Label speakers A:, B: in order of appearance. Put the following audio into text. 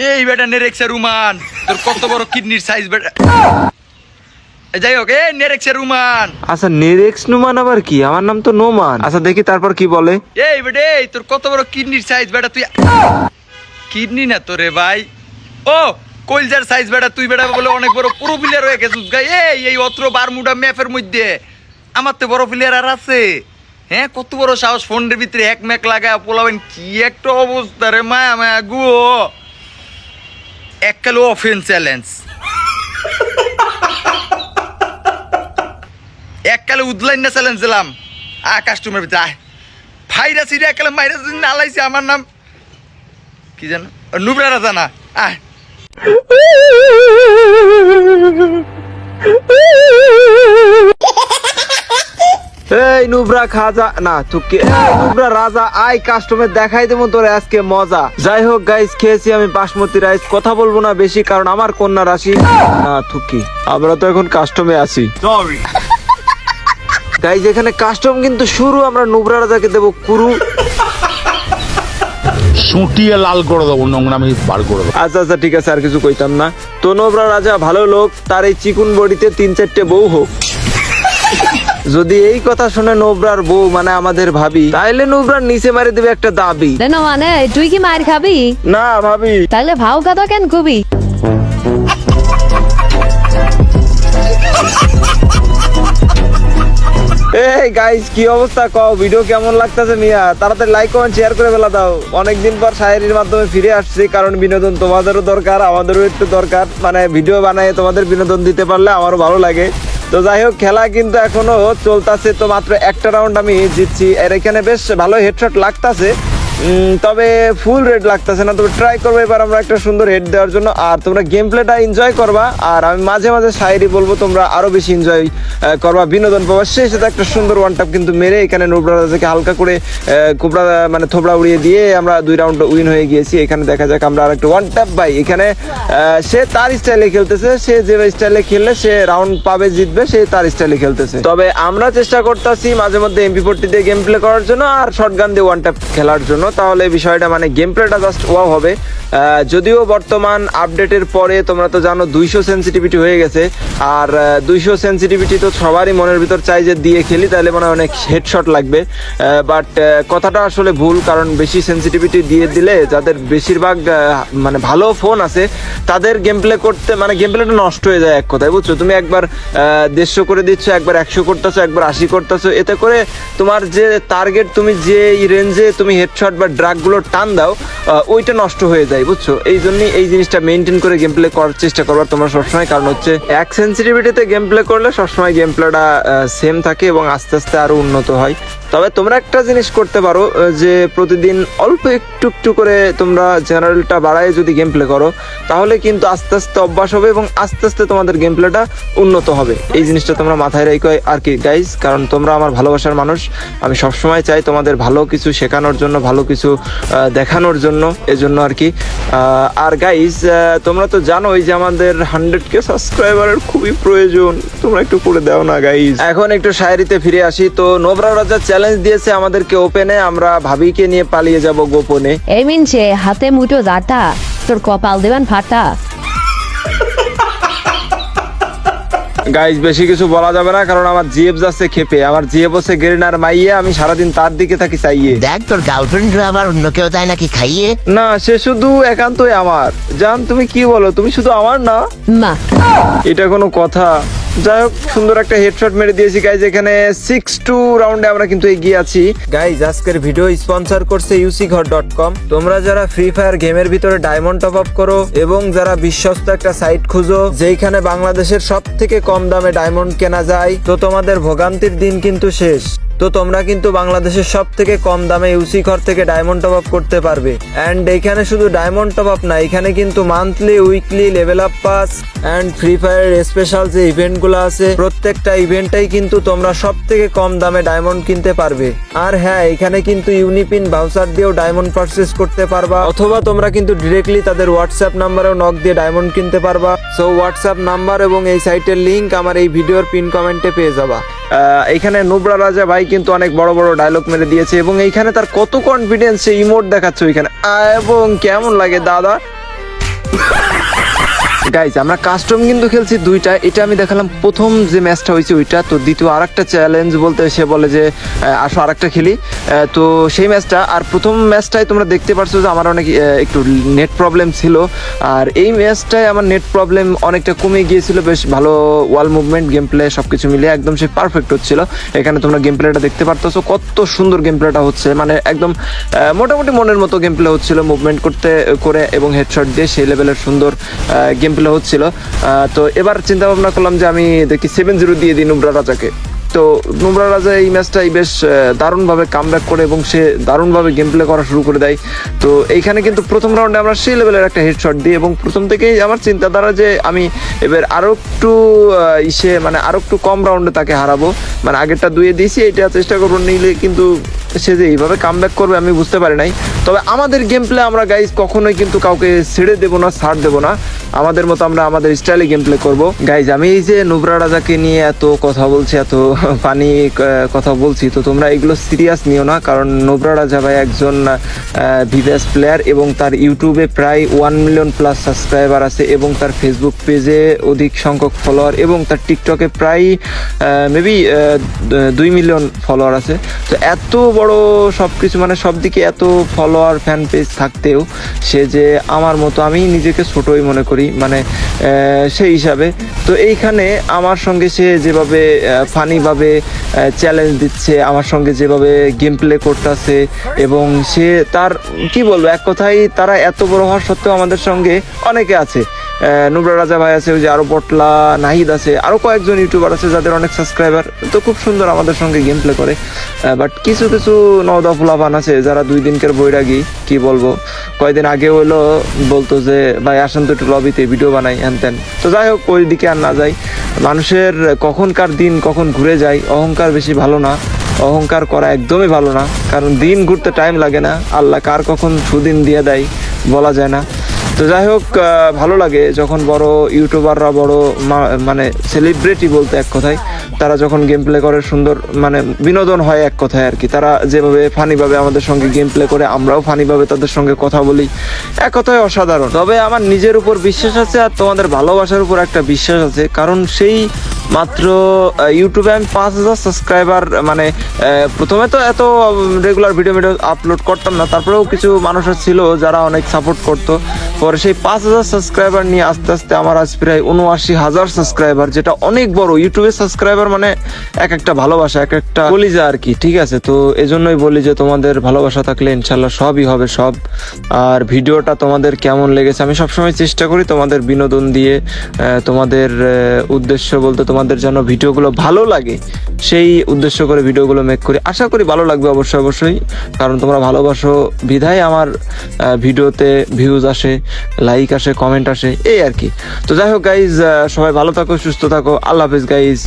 A: এই বেটা নেরেক্সা রুমান, তোর কত বড় কিডনির সাইজ বেটা। যাই হোক, এই নেরেক্সা রুমান।
B: আচ্ছা নেরেক্স নুমান আবার কি? আমার নাম তো নোমান। আচ্ছা দেখি তারপর কি বলে।
A: এই বেটা, এই তোর কত বড় কিডনির সাইজ বেটা তুই। কিডনি না তো রে ভাই, ও কলজার সাইজ বেটা তুই বেটা বলে অনেক বড় পুরো প্লেয়ার হয়ে গেছিস গাই। এই অত্র বারমুডা ম্যাপের মধ্যে আমার তো বড় প্লেয়ার আর আছে। হ্যাঁ, কত বড় সাহস, ফোনের ভিতরে এক ম্যাক লাগায় পোলাবেন, কি একটা অবস্থা রে মায়া মায়া গো। এক কালো অফেন চ্যালেঞ্জ, এক কালে উদলাইন না চ্যালেঞ্জ দিলাম। কাস্টমার ভিতরে আয় ফাইরা সিরা এক কালে মাইরা নালাইছে। আমার নাম কি জানো? নুবরা রাজা না। আয়
B: এই নুবরা খাজা না তুকে, নুবরা রাজা আই কাস্টমার দেখাই দেবো তোর আজকে মজা। যাই হোক গাইস, খেয়েছি আমি বাসমতি রাইস। কথা বলবো না বেশি, কারণ আমার কন্যা রাশি না তুকি। আমরা তো এখন কাস্টমে আছি। গাইস এখানে কাস্টম কিন্তু শুরু। আমরা নুবরা রাজাকে দেবো কুরু।
C: সুটিয়ে লাল করে দেবো, নোংরামি বার করে দেবো।
B: আচ্ছা আচ্ছা ঠিক আছে, আর কিছু কইতাম না। তো নুবরা রাজা ভালো লোক, তার এই চিকুন বডিতে 3-4টে বউ হোক। যদি এই কথা শুনে নুবরার বউ মানে আমাদের ভাবি, তাইলে নুবরার নিচে মারি দেবে একটা দাবি।
D: না মানে তুই কি মার খাবি?
B: না ভাবি।
D: তাহলে ভাও কথা কেন কবি?
B: এই গাইস কি অবস্থা কও? ভিডিও কেমন লাগতেছে মিয়া? তাড়াতাড়ি লাইক কমেন্ট শেয়ার করে ফেলা দাও। অনেকদিন পর শায়েরির মাধ্যমে ফিরে আসছি, কারণ বিনোদন তোমাদেরও দরকার, আমাদেরও একটু দরকার। মানে ভিডিও বানায় তোমাদের বিনোদন দিতে পারলে আমারও ভালো লাগে। তো যাই হোক, খেলা কিন্তু এখনো চলতেছে। তো মাত্র একটা রাউন্ড আমি জিতছি। এর এখানে বেশ ভালো হেডশট লাগতেছে, তবে ফুল রেড লাগতেছে না। তবে ট্রাই করবো এবার আমরা একটা সুন্দর হেড দেওয়ার জন্য। আর তোমরা গেম প্লেটা এনজয় করবা, আর আমি মাঝে মাঝে শায়েরি বলবো, তোমরা আরো বেশি এনজয় করবা, বিনোদন পাবা। সেই সাথে একটা সুন্দর ওয়ান টাপ কিন্তু মেরে এখানে নুবরা রাজাকে হালকা করে কুবরা মানে থোবড়া উড়িয়ে দিয়ে আমরা 2 রাউন্ড উইন হয়ে গিয়েছি। এখানে দেখা যাক আমরা আর একটা ওয়ান টাপ ভাই। এখানে সে তার স্টাইলে খেলতেছে, সে যে স্টাইলে খেললে সে রাউন্ড পাবে, জিতবে, সে তার স্টাইলে খেলতেছে। তবে আমরা চেষ্টা করতেছি মাঝে মধ্যে MP40 দিয়ে গেম প্লে করার জন্য আর শটগান দিয়ে ওয়ান টাপ খেলার জন্য। তাহলে বিষয়টা মানে গেম প্লেটা জাস্ট ওয়াও হবে। যদিও বর্তমান আপডেটের পরে তোমরা তো জানো 200 সেন্সিটিভিটি হয়ে গেছে। আর 200 সেন্সিটিভিটি তো সবারই মনের ভিতর চাই যে দিয়ে খেলি, তাহলে মনে হয় অনেক হেডশট লাগবে। বাট কথাটা আসলে ভুল, কারণ বেশি সেন্সিটিভিটি দিয়ে দিলে যাদের বেশিরভাগ মানে ভালো ফোন আছে তাদের গেম প্লে করতে মানে গেম প্লেটা নষ্ট হয়ে যায় এক কথায়, বুঝছো? তুমি একবার 150 করে দিচ্ছ, একবার 100 করতেছো, একবার 80 করতেছো, এতে করে তোমার যে টার্গেট, তুমি যে রেঞ্জে তুমি হেডশট বা ড্রাগগুলো টান দাও, ওইটা নষ্ট হয়ে যায়, বুঝছো? এই জন্যই এই জিনিসটা মেনটেন করে গেম প্লে করার চেষ্টা করবা তোমরা সবসময়। কারণ হচ্ছে এক সেন্সিটিভিটিতে গেম প্লে করলে সবসময় গেম প্লেটা সেম থাকে এবং আস্তে আস্তে আরো উন্নত হয়। তবে তোমরা একটা জিনিস করতে পারো, যে প্রতিদিন অল্প একটু একটু করে তোমরা জেনারেলটা বাড়ায় যদি গেম প্লে করো, তাহলে কিন্তু আস্তে আস্তে অভ্যাস হবে এবং আস্তে আস্তে তোমাদের গেম প্লেটা উন্নত হবে। এই জিনিসটা তোমরা মাথায় রেখো আর কি গাইজ, কারণ তোমরা আমার ভালোবাসার মানুষ। আমি সবসময় চাই তোমাদের ভালো কিছু শেখানোর জন্য, ভালো কিছু দেখানোর জন্য, এজন্য আর কি। আর গাইজ তোমরা তো জানোই যে আমাদের 100K সাবস্ক্রাইবারের খুবই প্রয়োজন, তোমরা একটু করে দাও না গাইজ। এখন একটু শায়েরিতে ফিরে আসি। তো নুবরা রাজা চ্যালেঞ্জ দিয়েছে আমাদেরকে ওপেনে, আমরা ভাবিকে নিয়ে পালিয়ে যাব গোপনে।
D: এই মিনছে হাতে মুঠো জাটা, তোর কপাল দেবেন ফাটা।
B: গাইজ বেশি কিছু বলা যাবে না, কারণ আমার জিএফ যাচ্ছে খেপে। আমার জিএফ হচ্ছে গেরিনার মাইয়ে, আমি সারাদিন তার দিকে থাকি চাইয়ে।
E: দেখ তোর গার্লফ্রেন্ড আবার অন্য কেউ তাই নাকি খাইয়ে?
B: না, সে শুধু একান্তই আমার। জান তুমি কি বলো? তুমি শুধু আমার না?
D: মা
B: এটা কোনো কথা? যাই হোক, সুন্দর একটা হেডশট মেরে দিয়েছি গাইজ। এখানে 6-2 রাউন্ডে আমরা কিন্তু এগিয়ে আছি। গাইজ আজকের ভিডিও স্পন্সর করছে ucghar.com। তোমরা যারা ফ্রি ফায়ার গেমের ভিতরে ডায়মন্ড টপ আপ করো এবং যারা বিশ্বস্ত একটা সাইট খুঁজো যেখানে বাংলাদেশের সব থেকে কম দামে ডায়মন্ড কেনা যায়, তো তোমাদের ভোগান্তির দিন কিন্তু শেষ। তো তোমরা কিন্তু বাংলাদেশের সব থেকে কম দামে ইউসি ঘর থেকে ডায়মন্ড টপ আপ করতে পারবে। অ্যান্ড এখানে শুধু ডায়মন্ড টপ আপ না, এখানে কিন্তু monthly, weekly, level up pass and free ফায়ারের স্পেশাল যে ইভেন্টগুলো আছে, প্রত্যেকটা ইভেন্টটাই কিন্তু তোমরা সব থেকে কম দামে ডায়মন্ড কিনতে পারবে। আর হ্যাঁ, এখানে কিন্তু ইউনিপিন ভাউচার দিয়েও ডায়মন্ড পারচেস করতে পারবা, অথবা তোমরা কিন্তু ডিরেক্টলি তাদের হোয়াটসঅ্যাপ নাম্বারেও নক দিয়ে ডায়মন্ড কিনতে পারবা। সো হোয়াটসঅ্যাপ নাম্বার এবং এই সাইটের লিংক আমার এই ভিডিওর পিন কমেন্টে পেয়ে যাবা। এখানে নুবরা রাজা ভাই কিন্তু অনেক বড় বড় ডায়লগ মেরে দিয়েছে এবং এইখানে তার কত কনফিডেন্স, সে ইমোট দেখাচ্ছে ওইখানে। এবং কেমন লাগে দাদা? গাইজ আমরা কাস্টম কিন্তু খেলছি দুইটা, এটা আমি দেখালাম প্রথম যে ম্যাচটা হয়েছে ওইটা। তো দ্বিতীয় আরেকটা চ্যালেঞ্জ বলতে সে বলে যে আসো আরেকটা খেলি, তো সেই ম্যাচটা। আর প্রথম ম্যাচটাই তোমরা দেখতে পারছো যে আমার অনেক একটু নেট প্রবলেম ছিল, আর এই ম্যাচটায় আমার নেট প্রবলেম অনেকটা কমে গিয়েছিল। বেশ ভালো ওয়াল মুভমেন্ট, গেম প্লে সব কিছু মিলিয়ে একদম সে পারফেক্ট হচ্ছিল। এখানে তোমরা গেম প্লেটা দেখতে পারতেছো কত সুন্দর গেম প্লেটা হচ্ছে, মানে একদম মোটামুটি মনের মতো গেম প্লে হচ্ছিল, মুভমেন্ট করে এবং হেডশট দিয়ে সেই লেভেলের সুন্দর গেম প্লে হচ্ছিল। তো এবার চিন্তা ভাবনা করলাম যে আমি দেখি 7-0 দিয়ে দিই নুব্রা রাজাকে। তো নুব্রা রাজা এই ম্যাচটাই বেশ দারুণভাবে কামব্যাক করে এবং সে দারুণভাবে গেম প্লে করা শুরু করে দেয়। তো এইখানে কিন্তু প্রথম রাউন্ডে আমরা সেই লেভেলের একটা হেডশট দিই এবং প্রথম থেকেই আমার চিন্তাধারা যে আমি এবার আরও একটু মানে আরও একটু কম রাউন্ডে তাকে হারাবো, মানে আগেরটা দুয়ে দিয়েছি, এটা চেষ্টা করবো নিলে, কিন্তু সে যে এইভাবে কামব্যাক করবে আমি বুঝতে পারি নাই। তবে আমাদের গেম প্লে আমরা গাইজ কখনোই কিন্তু কাউকে ছেড়ে দেবো না, ছাড় দেবো না, আমাদের মতো আমরা আমাদের স্টাইলে গেম প্লে করবো। গাইজ আমি এই যে নুব্রা রাজাকে নিয়ে এত কথা বলছি, এত ফানি কথা বলছি, তো তোমরা এগুলো সিরিয়াস নিও না, কারণ নুব্রা রাজা ভাই একজন ভিভিএস প্লেয়ার এবং তার ইউটিউবে প্রায় 1 মিলিয়ন প্লাস সাবস্ক্রাইবার আছে এবং তার ফেসবুক পেজে অধিক সংখ্যক ফলোয়ার এবং তার টিকটকে প্রায় মেবি 2 মিলিয়ন ফলোয়ার আছে। তো এত বড় সব কিছু মানে সব দিকে এত ফলোয়ার ফ্যান পেজ থাকতেও সে যে আমার মতো, আমি নিজেকে ছোটই মনে করি মানে সেই হিসাবে। তো এইখানে আমার সঙ্গে সে যেভাবে ফানিভাবে চ্যালেঞ্জ দিচ্ছে, আমার সঙ্গে যেভাবে গেম প্লে করতেছে এবং সে তার কি বলবো, এক কথায় তারা এত বড় হওয়ার সত্ত্বেও আমাদের সঙ্গে অনেকে আছে। নুব্রা রাজা ভাই আছে, ওই যে আরো পটলা নাহিদ আছে, আরো কয়েকজন ইউটিউবার আছে যাদের অনেক সাবস্ক্রাইবার, তো খুব সুন্দর আমাদের সঙ্গে গেম প্লে করে। বাট কিছু কিছু নওদা ফুলাপান আছে যারা 2 দিনকার বৈরাগী, কি বলবো, কয়েকদিন আগে হলো বলতো যে ভাই আসেন তো একটু লবিতে ভিডিও বানাই হ্যান ত্যান। তো যাই হোক, ওই দিকে আর না যাই। মানুষের কখনকার দিন কখন ঘুরে যায়, অহংকার বেশি ভালো না, অহংকার করা একদমই ভালো না, কারণ দিন ঘুরতে টাইম লাগে না, আল্লাহ কার কখন সুদিন দিয়ে দেয় বলা যায় না। তো যাই হোক, ভালো লাগে যখন বড় ইউটিউবাররা, বড় মানে সেলিব্রিটি বলতে এক কথায়, তারা যখন গেম প্লে করে সুন্দর, মানে বিনোদন হয় এক কথায় আর কি। তারা যেভাবে ফানিভাবে আমাদের সঙ্গে গেম প্লে করে, আমরাও ফানিভাবে তাদের সঙ্গে কথা বলি, এক কথায় অসাধারণ। তবে আমার নিজের উপর বিশ্বাস আছে আর তোমাদের ভালোবাসার উপর একটা বিশ্বাস আছে, কারণ সেই মাত্র ইউটিউবে আমি 5,000 সাবস্ক্রাইবার, মানে প্রথমে তো এত রেগুলার ভিডিও আপলোড করতাম না, তারপরেও কিছু মানুষ ছিল যারা অনেক সাপোর্ট করতো। পরে সেই 5,000 সাবস্ক্রাইবার নিয়ে আস্তে আস্তে আমার আজ প্রায় 79,000 সাবস্ক্রাইবার, যেটা অনেক বড়। ইউটিউবে সাবস্ক্রাইবার মানে এক একটা ভালোবাসা, এক একটা কলিজা আর কি, ঠিক আছে? তো এজন্যই বলি যে তোমাদের ভালোবাসা থাকলে ইনশাল্লাহ সবই হবে সব। আর ভিডিওটা তোমাদের কেমন লেগেছে, আমি সবসময় চেষ্টা করি তোমাদের বিনোদন দিয়ে, তোমাদের উদ্দেশ্য বলতে তোমাদের যেন ভিডিওগুলো ভালো লাগে সেই উদ্দেশ্য করে ভিডিওগুলো মেক করি। আশা করি ভালো লাগবে অবশ্যই অবশ্যই, কারণ তোমরা ভালোবাসো বিধায় আমার ভিডিওতে ভিউজ আসে, লাইক আসে, কমেন্ট আসে, এই আর কি। তো যাই হোক গাইজ, সবাই ভালো থাকো, সুস্থ থাকো, আল্লাহ হাফেজ গাইজ।